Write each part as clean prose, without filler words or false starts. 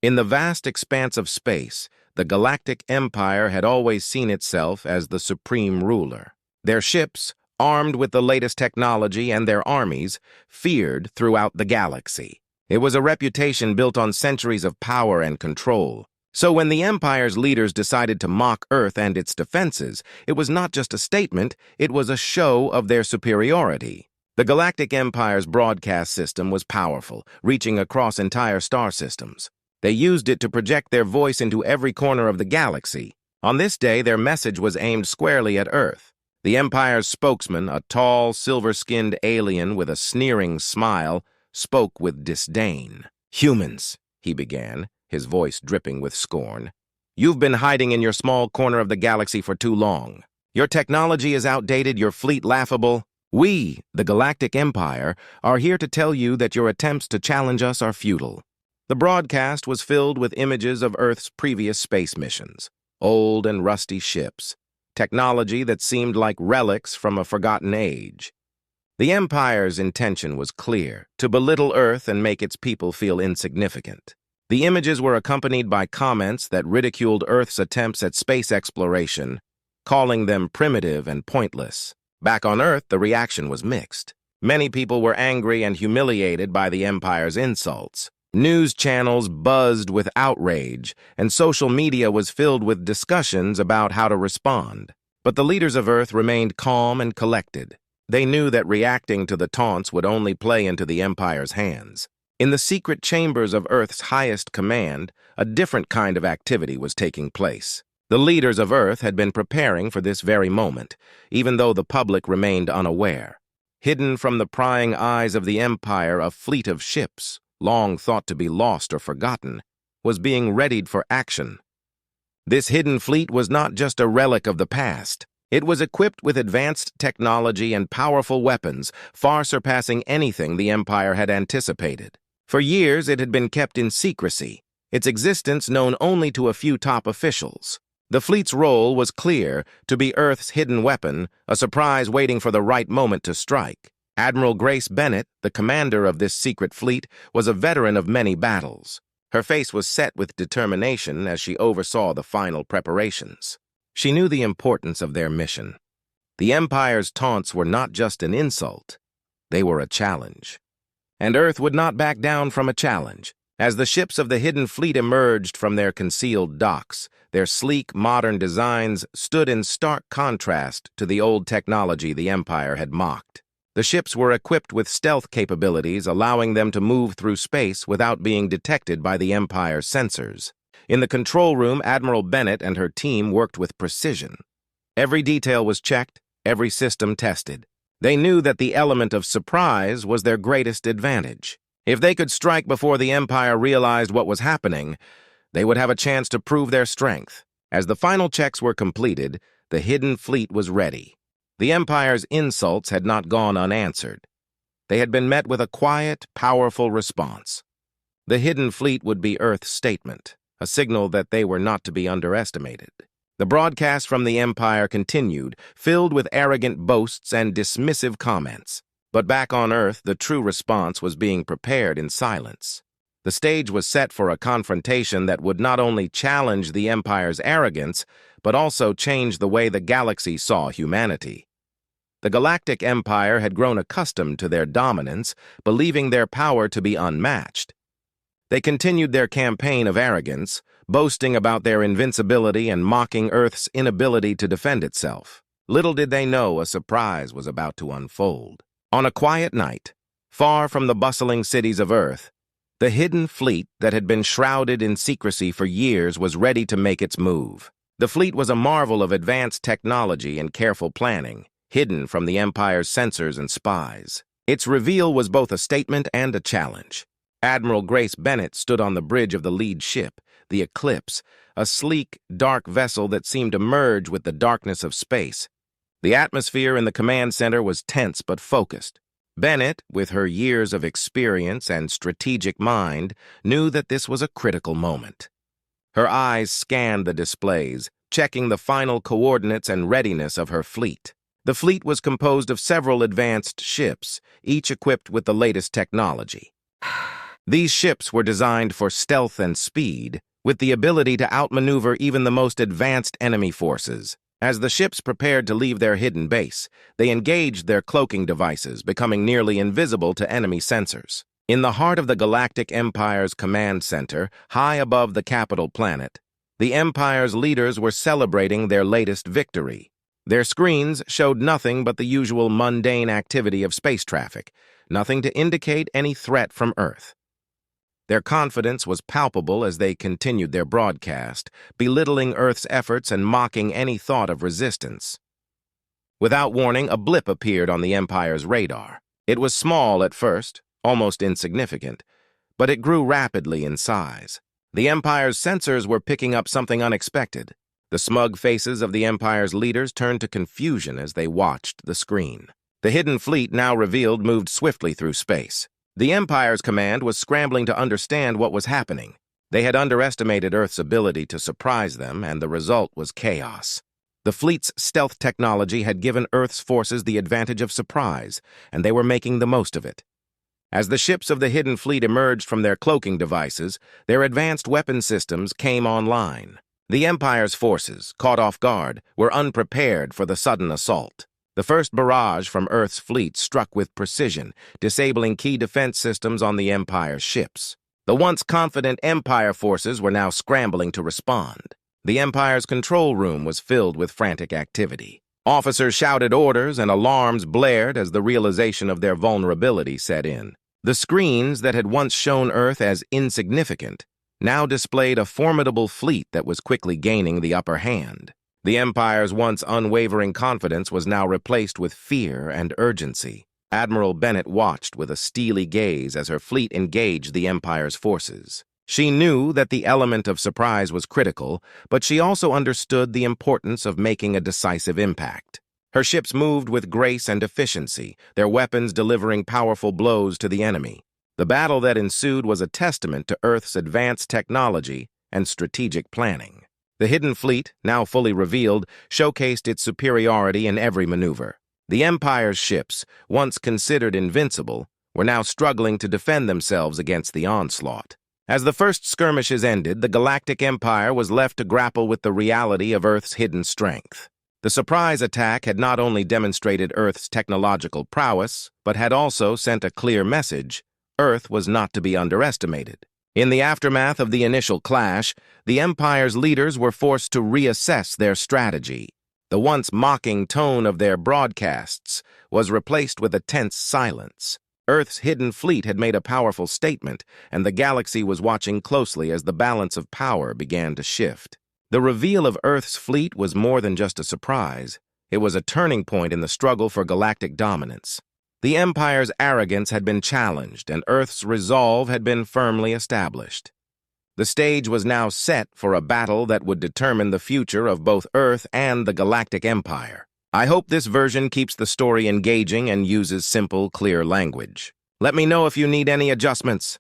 In the vast expanse of space, the Galactic Empire had always seen itself as the supreme ruler. Their ships, armed with the latest technology, and their armies, feared throughout the galaxy. It was a reputation built on centuries of power and control. So when the Empire's leaders decided to mock Earth and its defenses, it was not just a statement, it was a show of their superiority. The Galactic Empire's broadcast system was powerful, reaching across entire star systems. They used it to project their voice into every corner of the galaxy. On this day, their message was aimed squarely at Earth. The Empire's spokesman, a tall, silver-skinned alien with a sneering smile, spoke with disdain. "Humans," he began, his voice dripping with scorn. "You've been hiding in your small corner of the galaxy for too long. Your technology is outdated, your fleet laughable. We, the Galactic Empire, are here to tell you that your attempts to challenge us are futile." The broadcast was filled with images of Earth's previous space missions, old and rusty ships, technology that seemed like relics from a forgotten age. The Empire's intention was clear, to belittle Earth and make its people feel insignificant. The images were accompanied by comments that ridiculed Earth's attempts at space exploration, calling them primitive and pointless. Back on Earth, the reaction was mixed. Many people were angry and humiliated by the Empire's insults. News channels buzzed with outrage, and social media was filled with discussions about how to respond. But the leaders of Earth remained calm and collected. They knew that reacting to the taunts would only play into the Empire's hands. In the secret chambers of Earth's highest command, a different kind of activity was taking place. The leaders of Earth had been preparing for this very moment, even though the public remained unaware. Hidden from the prying eyes of the Empire, a fleet of ships, long thought to be lost or forgotten, was being readied for action. This hidden fleet was not just a relic of the past. It was equipped with advanced technology and powerful weapons, far surpassing anything the Empire had anticipated. For years, it had been kept in secrecy, its existence known only to a few top officials. The fleet's role was clear: to be Earth's hidden weapon, a surprise waiting for the right moment to strike. Admiral Grace Bennett, the commander of this secret fleet, was a veteran of many battles. Her face was set with determination as she oversaw the final preparations. She knew the importance of their mission. The Empire's taunts were not just an insult, they were a challenge. And Earth would not back down from a challenge. As the ships of the hidden fleet emerged from their concealed docks, their sleek, modern designs stood in stark contrast to the old technology the Empire had mocked. The ships were equipped with stealth capabilities, allowing them to move through space without being detected by the Empire's sensors. In the control room, Admiral Bennett and her team worked with precision. Every detail was checked, every system tested. They knew that the element of surprise was their greatest advantage. If they could strike before the Empire realized what was happening, they would have a chance to prove their strength. As the final checks were completed, the hidden fleet was ready. The Empire's insults had not gone unanswered. They had been met with a quiet, powerful response. The hidden fleet would be Earth's statement, a signal that they were not to be underestimated. The broadcast from the Empire continued, filled with arrogant boasts and dismissive comments. But back on Earth, the true response was being prepared in silence. The stage was set for a confrontation that would not only challenge the Empire's arrogance, but also change the way the galaxy saw humanity. The Galactic Empire had grown accustomed to their dominance, believing their power to be unmatched. They continued their campaign of arrogance, boasting about their invincibility and mocking Earth's inability to defend itself. Little did they know a surprise was about to unfold. On a quiet night, far from the bustling cities of Earth, the hidden fleet that had been shrouded in secrecy for years was ready to make its move. The fleet was a marvel of advanced technology and careful planning, hidden from the Empire's sensors and spies. Its reveal was both a statement and a challenge. Admiral Grace Bennett stood on the bridge of the lead ship, the Eclipse, a sleek, dark vessel that seemed to merge with the darkness of space. The atmosphere in the command center was tense but focused. Bennett, with her years of experience and strategic mind, knew that this was a critical moment. Her eyes scanned the displays, checking the final coordinates and readiness of her fleet. The fleet was composed of several advanced ships, each equipped with the latest technology. These ships were designed for stealth and speed, with the ability to outmaneuver even the most advanced enemy forces. As the ships prepared to leave their hidden base, they engaged their cloaking devices, becoming nearly invisible to enemy sensors. In the heart of the Galactic Empire's command center, high above the capital planet, the Empire's leaders were celebrating their latest victory. Their screens showed nothing but the usual mundane activity of space traffic, nothing to indicate any threat from Earth. Their confidence was palpable as they continued their broadcast, belittling Earth's efforts and mocking any thought of resistance. Without warning, a blip appeared on the Empire's radar. It was small at first, almost insignificant, but it grew rapidly in size. The Empire's sensors were picking up something unexpected. The smug faces of the Empire's leaders turned to confusion as they watched the screen. The hidden fleet, now revealed, moved swiftly through space. The Empire's command was scrambling to understand what was happening. They had underestimated Earth's ability to surprise them, and the result was chaos. The fleet's stealth technology had given Earth's forces the advantage of surprise, and they were making the most of it. As the ships of the hidden fleet emerged from their cloaking devices, their advanced weapon systems came online. The Empire's forces, caught off guard, were unprepared for the sudden assault. The first barrage from Earth's fleet struck with precision, disabling key defense systems on the Empire's ships. The once confident Empire forces were now scrambling to respond. The Empire's control room was filled with frantic activity. Officers shouted orders and alarms blared as the realization of their vulnerability set in. The screens that had once shown Earth as insignificant now displayed a formidable fleet that was quickly gaining the upper hand. The Empire's once unwavering confidence was now replaced with fear and urgency. Admiral Bennett watched with a steely gaze as her fleet engaged the Empire's forces. She knew that the element of surprise was critical, but she also understood the importance of making a decisive impact. Her ships moved with grace and efficiency, their weapons delivering powerful blows to the enemy. The battle that ensued was a testament to Earth's advanced technology and strategic planning. The hidden fleet, now fully revealed, showcased its superiority in every maneuver. The Empire's ships, once considered invincible, were now struggling to defend themselves against the onslaught. As the first skirmishes ended, the Galactic Empire was left to grapple with the reality of Earth's hidden strength. The surprise attack had not only demonstrated Earth's technological prowess, but had also sent a clear message: Earth was not to be underestimated. In the aftermath of the initial clash, the Empire's leaders were forced to reassess their strategy. The once mocking tone of their broadcasts was replaced with a tense silence. Earth's hidden fleet had made a powerful statement, and the galaxy was watching closely as the balance of power began to shift. The reveal of Earth's fleet was more than just a surprise. It was a turning point in the struggle for galactic dominance. The Empire's arrogance had been challenged, and Earth's resolve had been firmly established. The stage was now set for a battle that would determine the future of both Earth and the Galactic Empire. I hope this version keeps the story engaging and uses simple, clear language. Let me know if you need any adjustments.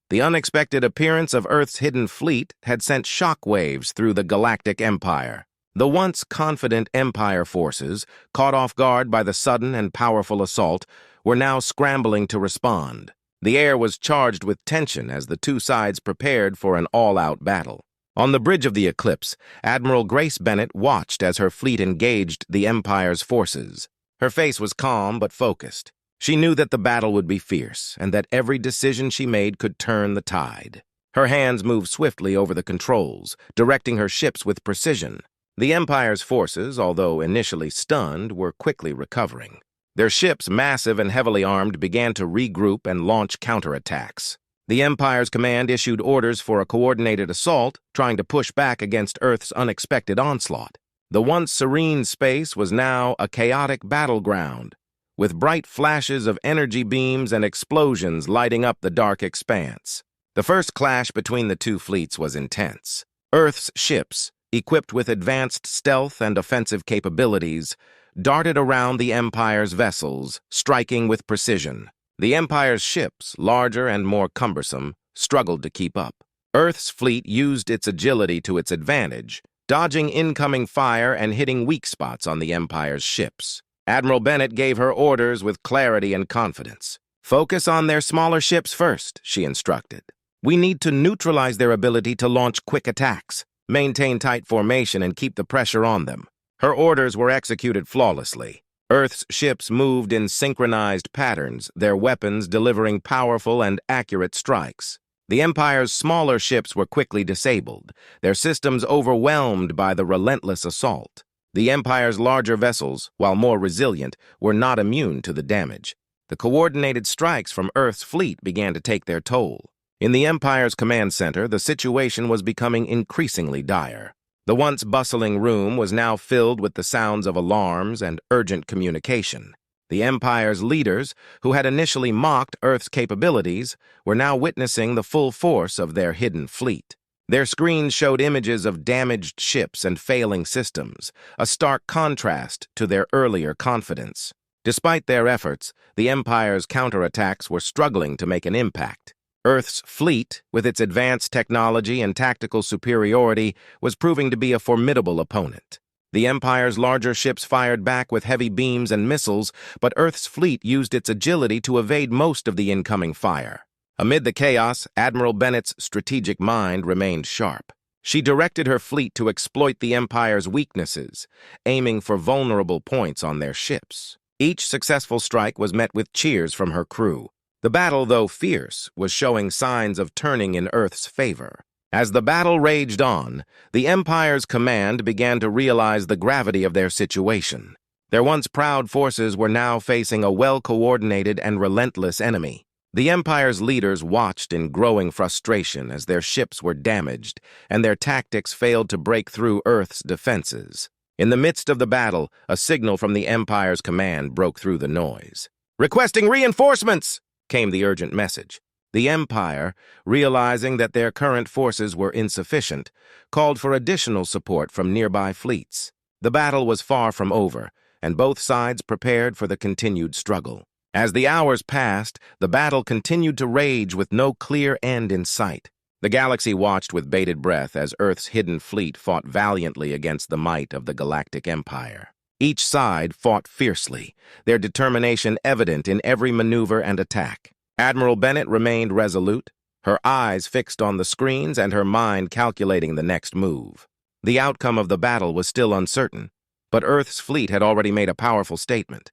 The unexpected appearance of Earth's hidden fleet had sent shockwaves through the Galactic Empire. The once confident Empire forces, caught off guard by the sudden and powerful assault, were now scrambling to respond. The air was charged with tension as the two sides prepared for an all-out battle. On the bridge of the Eclipse, Admiral Grace Bennett watched as her fleet engaged the Empire's forces. Her face was calm but focused. She knew that the battle would be fierce, and that every decision she made could turn the tide. Her hands moved swiftly over the controls, directing her ships with precision. The Empire's forces, although initially stunned, were quickly recovering. Their ships, massive and heavily armed, began to regroup and launch counterattacks. The Empire's command issued orders for a coordinated assault, trying to push back against Earth's unexpected onslaught. The once serene space was now a chaotic battleground, with bright flashes of energy beams and explosions lighting up the dark expanse. The first clash between the two fleets was intense. Earth's ships, equipped with advanced stealth and offensive capabilities, darted around the Empire's vessels, striking with precision. The Empire's ships, larger and more cumbersome, struggled to keep up. Earth's fleet used its agility to its advantage, dodging incoming fire and hitting weak spots on the Empire's ships. Admiral Bennett gave her orders with clarity and confidence. Focus on their smaller ships first, she instructed. We need to neutralize their ability to launch quick attacks, maintain tight formation, and keep the pressure on them. Her orders were executed flawlessly. Earth's ships moved in synchronized patterns, their weapons delivering powerful and accurate strikes. The Empire's smaller ships were quickly disabled, their systems overwhelmed by the relentless assault. The Empire's larger vessels, while more resilient, were not immune to the damage. The coordinated strikes from Earth's fleet began to take their toll. In the Empire's command center, the situation was becoming increasingly dire. The once bustling room was now filled with the sounds of alarms and urgent communication. The Empire's leaders, who had initially mocked Earth's capabilities, were now witnessing the full force of their hidden fleet. Their screens showed images of damaged ships and failing systems, a stark contrast to their earlier confidence. Despite their efforts, the Empire's counterattacks were struggling to make an impact. Earth's fleet, with its advanced technology and tactical superiority, was proving to be a formidable opponent. The Empire's larger ships fired back with heavy beams and missiles, but Earth's fleet used its agility to evade most of the incoming fire. Amid the chaos, Admiral Bennett's strategic mind remained sharp. She directed her fleet to exploit the Empire's weaknesses, aiming for vulnerable points on their ships. Each successful strike was met with cheers from her crew. The battle, though fierce, was showing signs of turning in Earth's favor. As the battle raged on, the Empire's command began to realize the gravity of their situation. Their once proud forces were now facing a well-coordinated and relentless enemy. The Empire's leaders watched in growing frustration as their ships were damaged and their tactics failed to break through Earth's defenses. In the midst of the battle, a signal from the Empire's command broke through the noise. "Requesting reinforcements!" came the urgent message. The Empire, realizing that their current forces were insufficient, called for additional support from nearby fleets. The battle was far from over, and both sides prepared for the continued struggle. As the hours passed, the battle continued to rage with no clear end in sight. The galaxy watched with bated breath as Earth's hidden fleet fought valiantly against the might of the Galactic Empire. Each side fought fiercely, their determination evident in every maneuver and attack. Admiral Bennett remained resolute, her eyes fixed on the screens and her mind calculating the next move. The outcome of the battle was still uncertain, but Earth's fleet had already made a powerful statement.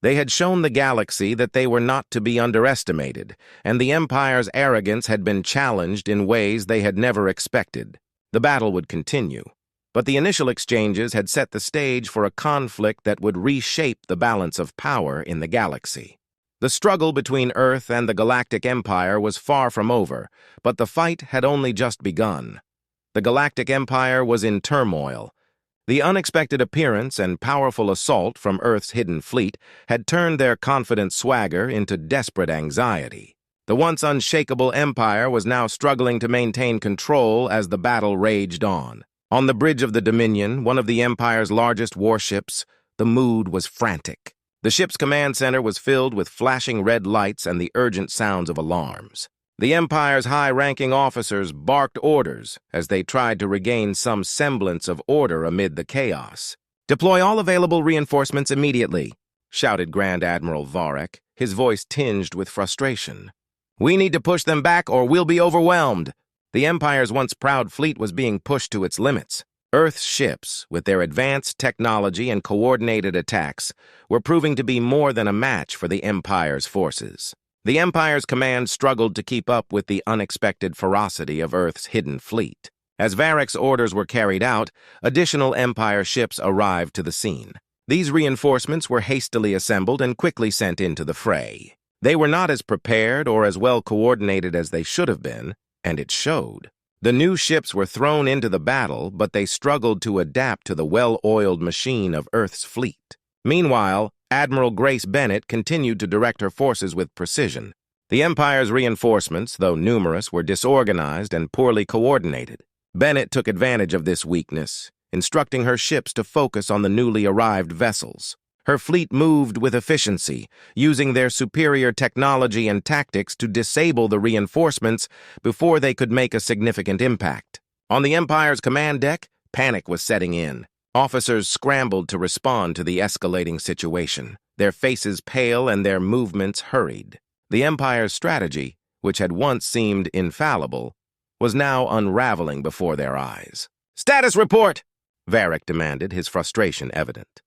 They had shown the galaxy that they were not to be underestimated, and the Empire's arrogance had been challenged in ways they had never expected. The battle would continue. But the initial exchanges had set the stage for a conflict that would reshape the balance of power in the galaxy. The struggle between Earth and the Galactic Empire was far from over, but the fight had only just begun. The Galactic Empire was in turmoil. The unexpected appearance and powerful assault from Earth's hidden fleet had turned their confident swagger into desperate anxiety. The once unshakable Empire was now struggling to maintain control as the battle raged on. On the bridge of the Dominion, one of the Empire's largest warships, the mood was frantic. The ship's command center was filled with flashing red lights and the urgent sounds of alarms. The Empire's high-ranking officers barked orders as they tried to regain some semblance of order amid the chaos. "Deploy all available reinforcements immediately," shouted Grand Admiral Varek, his voice tinged with frustration. "We need to push them back or we'll be overwhelmed." The Empire's once proud fleet was being pushed to its limits. Earth's ships, with their advanced technology and coordinated attacks, were proving to be more than a match for the Empire's forces. The Empire's command struggled to keep up with the unexpected ferocity of Earth's hidden fleet. As Varek's orders were carried out, additional Empire ships arrived to the scene. These reinforcements were hastily assembled and quickly sent into the fray. They were not as prepared or as well coordinated as they should have been, and it showed. The new ships were thrown into the battle, but they struggled to adapt to the well-oiled machine of Earth's fleet. Meanwhile, Admiral Grace Bennett continued to direct her forces with precision. The Empire's reinforcements, though numerous, were disorganized and poorly coordinated. Bennett took advantage of this weakness, instructing her ships to focus on the newly arrived vessels. Her fleet moved with efficiency, using their superior technology and tactics to disable the reinforcements before they could make a significant impact. On the Empire's command deck, panic was setting in. Officers scrambled to respond to the escalating situation, their faces pale and their movements hurried. The Empire's strategy, which had once seemed infallible, was now unraveling before their eyes. "Status report!" Varric demanded, his frustration evident.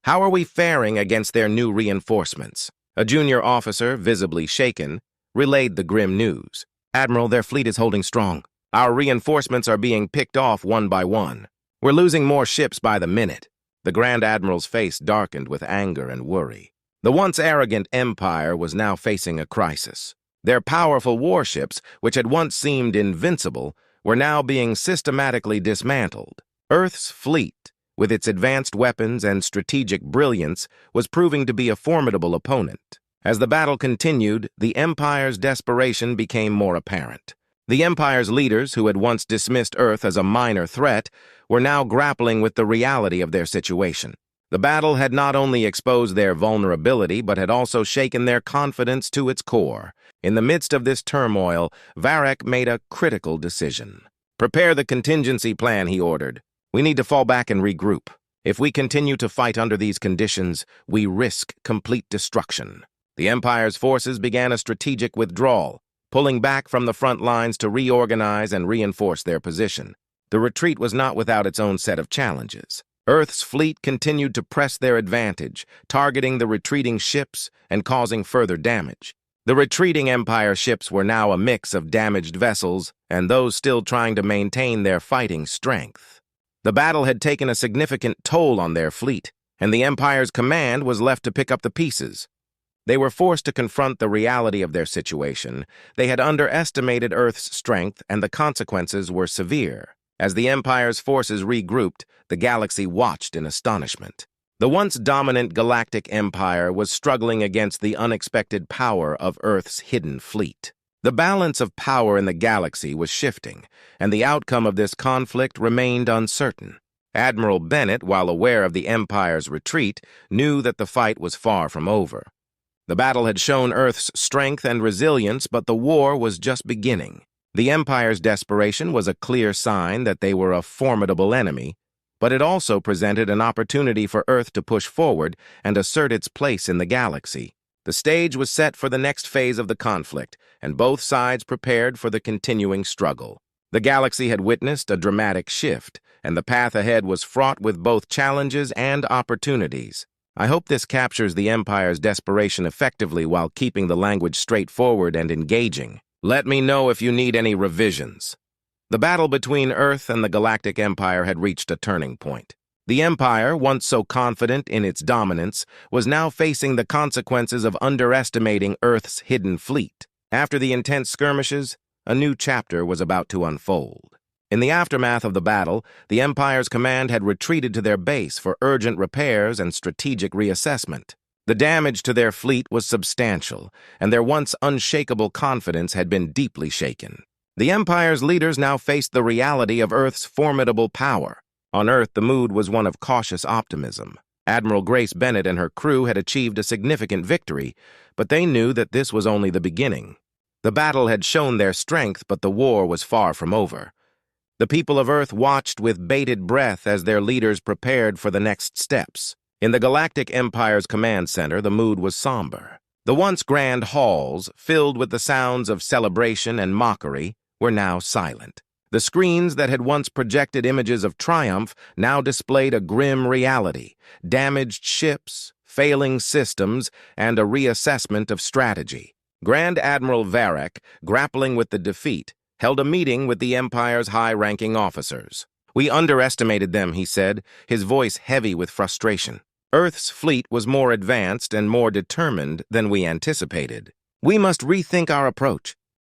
"How are we faring against their new reinforcements?" A junior officer, visibly shaken, relayed the grim news. "Admiral, their fleet is holding strong. Our reinforcements are being picked off one by one. We're losing more ships by the minute." The Grand Admiral's face darkened with anger and worry. The once arrogant Empire was now facing a crisis. Their powerful warships, which had once seemed invincible, were now being systematically dismantled. Earth's fleet, with its advanced weapons and strategic brilliance, was proving to be a formidable opponent. As the battle continued, the Empire's desperation became more apparent. The Empire's leaders, who had once dismissed Earth as a minor threat, were now grappling with the reality of their situation. The battle had not only exposed their vulnerability, but had also shaken their confidence to its core. In the midst of this turmoil, Varric made a critical decision. "Prepare the contingency plan," he ordered. "We need to fall back and regroup. If we continue to fight under these conditions, we risk complete destruction." The Empire's forces began a strategic withdrawal, pulling back from the front lines to reorganize and reinforce their position. The retreat was not without its own set of challenges. Earth's fleet continued to press their advantage, targeting the retreating ships and causing further damage. The retreating Empire ships were now a mix of damaged vessels and those still trying to maintain their fighting strength. The battle had taken a significant toll on their fleet, and the Empire's command was left to pick up the pieces. They were forced to confront the reality of their situation. They had underestimated Earth's strength, and the consequences were severe. As the Empire's forces regrouped, the galaxy watched in astonishment. The once dominant Galactic Empire was struggling against the unexpected power of Earth's hidden fleet. The balance of power in the galaxy was shifting, and the outcome of this conflict remained uncertain. Admiral Bennett, while aware of the Empire's retreat, knew that the fight was far from over. The battle had shown Earth's strength and resilience, but the war was just beginning. The Empire's desperation was a clear sign that they were a formidable enemy, but it also presented an opportunity for Earth to push forward and assert its place in the galaxy. The stage was set for the next phase of the conflict, and both sides prepared for the continuing struggle. The galaxy had witnessed a dramatic shift, and the path ahead was fraught with both challenges and opportunities. I hope this captures the Empire's desperation effectively while keeping the language straightforward and engaging. Let me know if you need any revisions. The battle between Earth and the Galactic Empire had reached a turning point. The Empire, once so confident in its dominance, was now facing the consequences of underestimating Earth's hidden fleet. After the intense skirmishes, a new chapter was about to unfold. In the aftermath of the battle, the Empire's command had retreated to their base for urgent repairs and strategic reassessment. The damage to their fleet was substantial, and their once unshakable confidence had been deeply shaken. The Empire's leaders now faced the reality of Earth's formidable power. On Earth, the mood was one of cautious optimism. Admiral Grace Bennett and her crew had achieved a significant victory, but they knew that this was only the beginning. The battle had shown their strength, but the war was far from over. The people of Earth watched with bated breath as their leaders prepared for the next steps. In the Galactic Empire's command center, the mood was somber. The once grand halls, filled with the sounds of celebration and mockery, were now silent. The screens that had once projected images of triumph now displayed a grim reality: damaged ships, failing systems, and a reassessment of strategy. Grand Admiral Varric, grappling with the defeat, held a meeting with the Empire's high-ranking officers. "We underestimated them," he said, his voice heavy with frustration. "Earth's fleet was more advanced and more determined than we anticipated. We must rethink our approach.